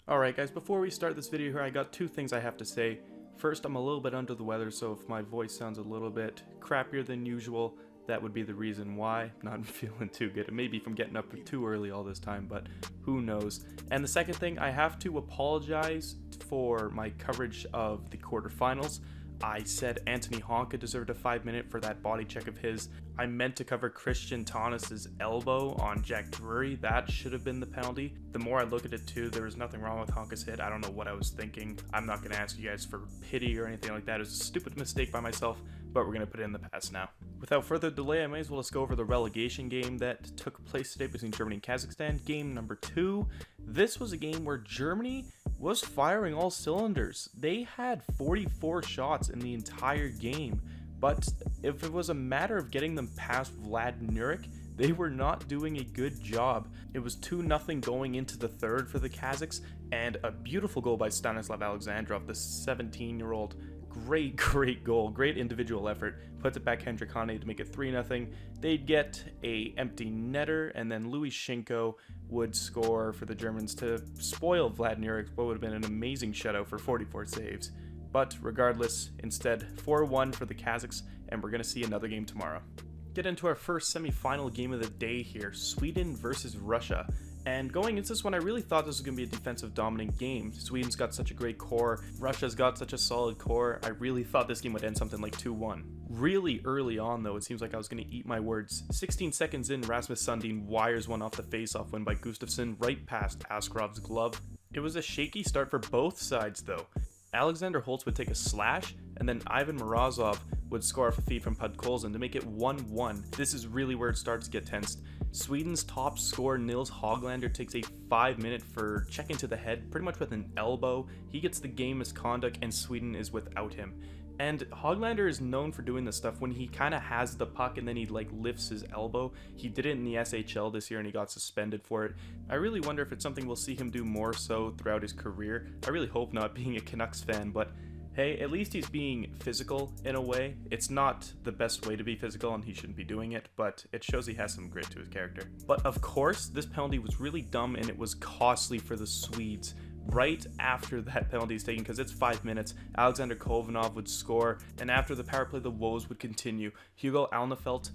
Alright guys, before we start this video here, I got two things I have to say. First, I'm a little bit under the weather, so if my voice sounds a little bit crappier than usual, that would be the reason why. I'm not feeling too good. It may be from getting up too early all this time, but who knows. And the second thing, I have to apologize for my coverage of the quarterfinals. I said Anthony Honka deserved a 5-minute for that body check of his. I meant to cover Christian Thomas's elbow on Jack Drury. That should have been the penalty. The more I look at it too, there was nothing wrong with Honka's hit. I don't know what I was thinking. I'm not going to ask you guys for pity or anything like that. It was a stupid mistake by myself, but we're going to put it in the past now. Without further delay, I may as well just go over the relegation game that took place today between Germany and Kazakhstan. Game number 2. This was a game where Germany was firing all cylinders. They had 44 shots in the entire game, but if it was a matter of getting them past Vlad Nurik, they were not doing a good job. It was 2-0 going into the third for the Kazakhs, and a beautiful goal by Stanislav Alexandrov, the 17-year-old. Great goal, great individual effort. Puts it back Hendrik Hane to make it 3-0. They'd get a empty netter, and then Louis Shinko would score for the Germans to spoil Vlad Nurik, what would have been an amazing shutout for 44 saves. But regardless, instead 4-1 for the Kazakhs, and we're going to see another game tomorrow. Get into our first semi-final game of the day here, Sweden versus Russia. And going into this one, I really thought this was going to be a defensive dominant game. Sweden's got such a great core. Russia's got such a solid core. I really thought this game would end something like 2-1. Really early on, though, it seems like I was going to eat my words. 16 seconds in, Rasmus Sundin wires one off the face-off win by Gustafsson right past Askarov's glove. It was a shaky start for both sides, though. Alexander Holtz would take a slash, and then Ivan Morozov would score off a feed from Podkolzin to make it 1-1. This is really where it starts to get tensed. Sweden's top scorer Nils Hoglander takes a 5-minute for checking to the head, pretty much with an elbow. He gets the game misconduct, and Sweden is without him. And Hoglander is known for doing this stuff when he kind of has the puck and then he like lifts his elbow. He did it in the SHL this year and he got suspended for it. I really wonder if it's something we'll see him do more so throughout his career. I really hope not, being a Canucks fan, but hey, at least he's being physical in a way. It's not the best way to be physical and he shouldn't be doing it, but it shows he has some grit to his character. But of course, this penalty was really dumb and it was costly for the Swedes. Right after that penalty is taken, because it's 5 minutes, Alexander Kovanov would score, and after the power play, the woes would continue. Hugo Alnefelt,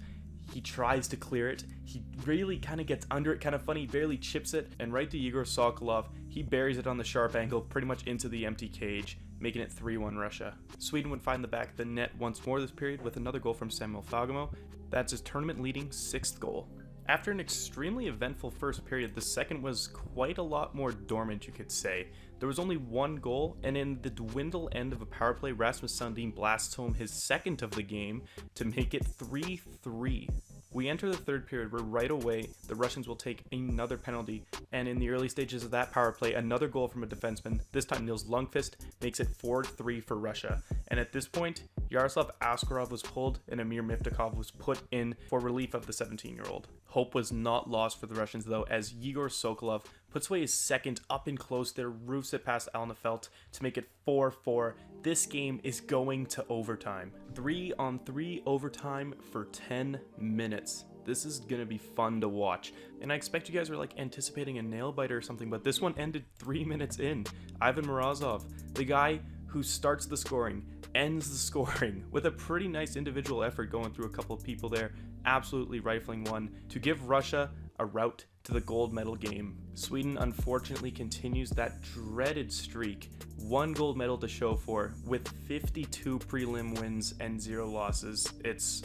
he tries to clear it. He really kind of gets under it, kind of funny, he barely chips it, and right to Yegor Sokolov, he buries it on the sharp angle, pretty much into the empty cage, making it 3-1 Russia. Sweden would find the back of the net once more this period with another goal from Samuel Fagemo. That's his tournament-leading 6th goal. After an extremely eventful first period, the second was quite a lot more dormant, you could say. There was only one goal, and in the dwindle end of a power play, Rasmus Sundin blasts home his second of the game to make it 3-3. We enter the third period where right away the Russians will take another penalty, and in the early stages of that power play, another goal from a defenseman, this time Nils Lundqvist, makes it 4-3 for Russia. And at this point, Yaroslav Askarov was pulled and Amir Miftakov was put in for relief of the 17-year-old. Hope was not lost for the Russians though, as Yegor Sokolov puts away his second up and close there, roofs it past Alnefelt to make it 4-4. This game is going to overtime. 3-on-3 overtime for 10 minutes. This is gonna be fun to watch. And I expect you guys are like anticipating a nail biter or something, but this one ended 3 minutes in. Ivan Morozov, the guy who starts the scoring, ends the scoring with a pretty nice individual effort going through a couple of people there, absolutely rifling one to give Russia a route to the gold medal game. Sweden unfortunately continues that dreaded streak, 1 gold medal to show for, with 52 prelim wins and 0 losses.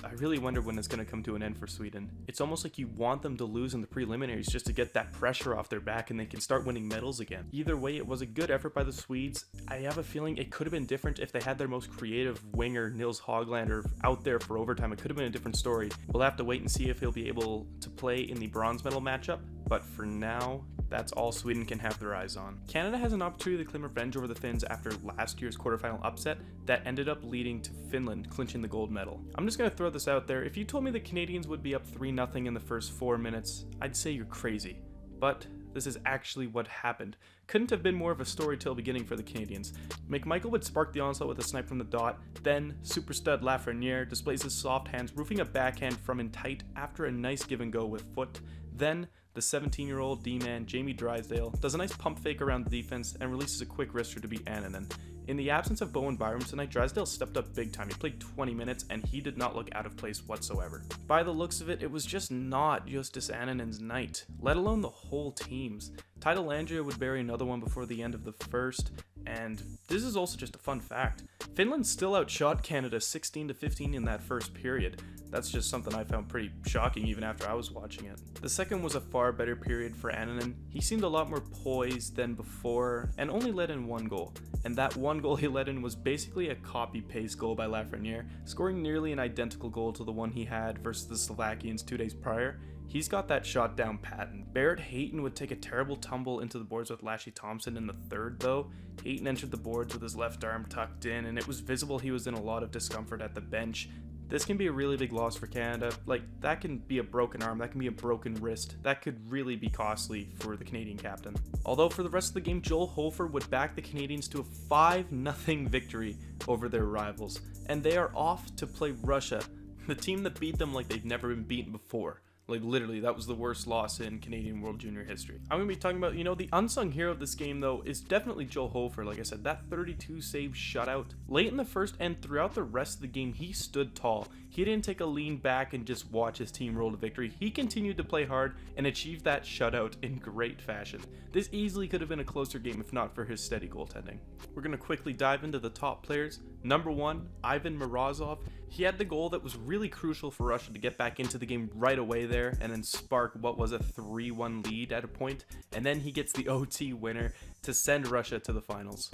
I really wonder when it's going to come to an end for Sweden. It's almost like you want them to lose in the preliminaries just to get that pressure off their back and they can start winning medals again. Either way, it was a good effort by the Swedes. I have a feeling it could have been different if they had their most creative winger, Nils Hoglander, out there for overtime. It could have been a different story. We'll have to wait and see if he'll be able to play in the bronze medal matchup, but for now, that's all Sweden can have their eyes on. Canada has an opportunity to claim revenge over the Finns after last year's quarterfinal upset that ended up leading to Finland clinching the gold medal. I'm just going to throw this out there. If you told me the Canadians would be up 3-0 in the first 4 minutes, I'd say you're crazy. But this is actually what happened. Couldn't have been more of a storytell beginning for the Canadians. McMichael would spark the onslaught with a snipe from the dot, then super stud Lafreniere displays his soft hands, roofing a backhand from in tight after a nice give and go with foot. Then the 17-year-old D-man Jamie Drysdale does a nice pump fake around the defense and releases a quick wrister to beat Annanen. In the absence of Bowen Byram tonight, Drysdale stepped up big time. He played 20 minutes and he did not look out of place whatsoever. By the looks of it, it was just not Justus Annanen's night, let alone the whole team's. Tidal Landria would bury another one before the end of the first, and this is also just a fun fact. Finland still outshot Canada 16-15 in that first period. That's just something I found pretty shocking even after I was watching it. The second was a far better period for Annanen. He seemed a lot more poised than before and only let in one goal. And that one goal he let in was basically a copy-paste goal by Lafreniere, scoring nearly an identical goal to the one he had versus the Slovakians 2 days prior. He's got that shot down pat. Barrett Hayton would take a terrible tumble into the boards with Lashy Thompson in the third though. Hayton entered the boards with his left arm tucked in, and it was visible he was in a lot of discomfort at the bench. This can be a really big loss for Canada. Like, that can be a broken arm, that can be a broken wrist. That could really be costly for the Canadian captain. Although for the rest of the game, Joel Hofer would back the Canadians to a 5-0 victory over their rivals. And they are off to play Russia, the team that beat them like they've never been beaten before. Like, literally, that was the worst loss in Canadian World Junior history. I'm going to be talking about, the unsung hero of this game, though, is definitely Joel Hofer. Like I said, that 32-save shutout. Late in the first and throughout the rest of the game, he stood tall. He didn't take a lean back and just watch his team roll to victory. He continued to play hard and achieve that shutout in great fashion. This easily could have been a closer game if not for his steady goaltending. We're going to quickly dive into the top players. Number 1, Ivan Morozov. He had the goal that was really crucial for Russia to get back into the game right away there and then spark what was a 3-1 lead at a point, and then he gets the OT winner to send Russia to the finals.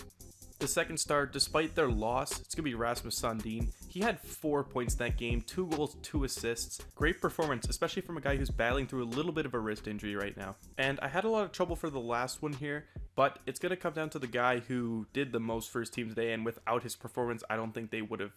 The second star, despite their loss, it's going to be Rasmus Sandin. He had 4 points that game, 2 goals, 2 assists. Great performance, especially from a guy who's battling through a little bit of a wrist injury right now. And I had a lot of trouble for the last one here, but it's going to come down to the guy who did the most for his team today, and without his performance, I don't think they would have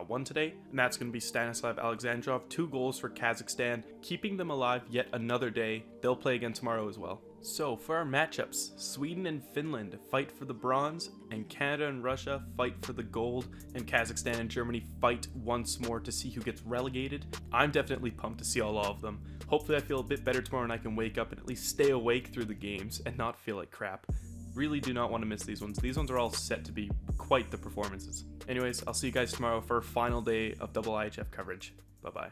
won today, and that's going to be Stanislav Alexandrov. 2 goals for Kazakhstan, keeping them alive yet another day. They'll play again tomorrow as well. So for our matchups, Sweden and Finland fight for the bronze, and Canada and Russia fight for the gold, and Kazakhstan and Germany fight once more to see who gets relegated. I'm definitely pumped to see all of them. Hopefully I feel a bit better tomorrow and I can wake up and at least stay awake through the games and not feel like crap. Really do not want to miss these ones. These ones are all set to be quite the performances. Anyways, I'll see you guys tomorrow for our final day of double IHF coverage. Bye-bye.